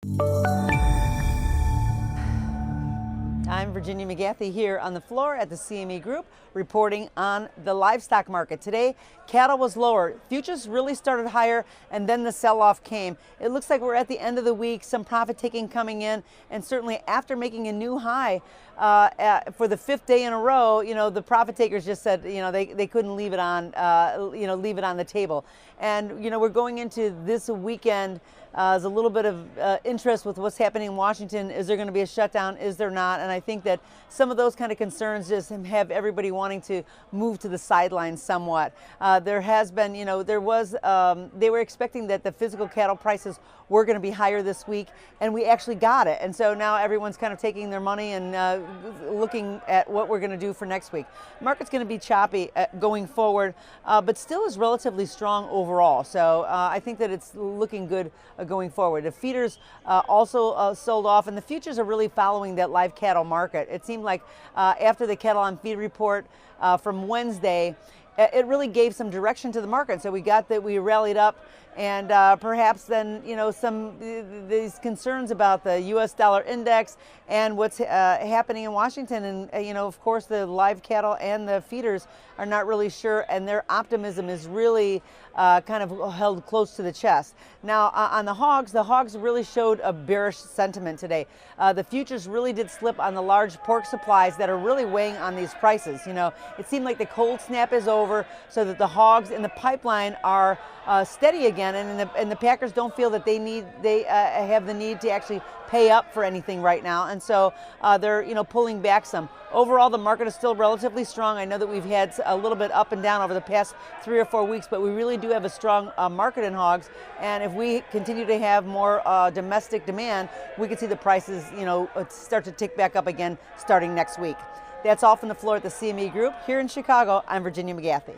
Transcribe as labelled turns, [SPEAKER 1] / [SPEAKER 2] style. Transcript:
[SPEAKER 1] I'm Virginia McGathey here on the floor at the CME Group reporting on the livestock market. Today, cattle was lower. Futures really started higher and then the sell-off came. It looks like we're at the end of the week, some profit taking coming in, and certainly after making a new high for the fifth day in a row, the profit takers just said, they couldn't leave it on, leave it on the table. And, we're going into this weekend. There's a little bit of interest with what's happening in Washington. Is there going to be a shutdown? Is there not? And I think that some of those kind of concerns just have everybody wanting to move to the sidelines somewhat. There has been, they were expecting that the physical cattle prices were going to be higher this week, and we actually got it. And so now everyone's kind of taking their money and looking at what we're going to do for next week. The market's going to be choppy going forward, but still is relatively strong overall. So I think that it's looking good going forward. The feeders also sold off, and the futures are really following that live cattle market. It seemed like after the cattle on feed report from Wednesday, it really gave some direction to the market. So we rallied up, and perhaps then these concerns about the U.S. dollar index and what's happening in Washington, and of course the live cattle and the feeders are not really sure, and their optimism is really kind of held close to the chest. Now on the hogs really showed a bearish sentiment today. The futures really did slip on the large pork supplies that are really weighing on these prices. It seemed like the cold snap is over, so that the hogs in the pipeline are steady again, and the packers don't feel that they have the need to actually pay up for anything right now, and so they're pulling back some. Overall, the market is still relatively strong. I know that we've had a little bit up and down over the past 3 or 4 weeks, but we really do have a strong market in hogs, and if we continue to have more domestic demand, we could see the prices start to tick back up again starting next week. That's all from the floor at the CME Group here in Chicago. I'm Virginia McGathey.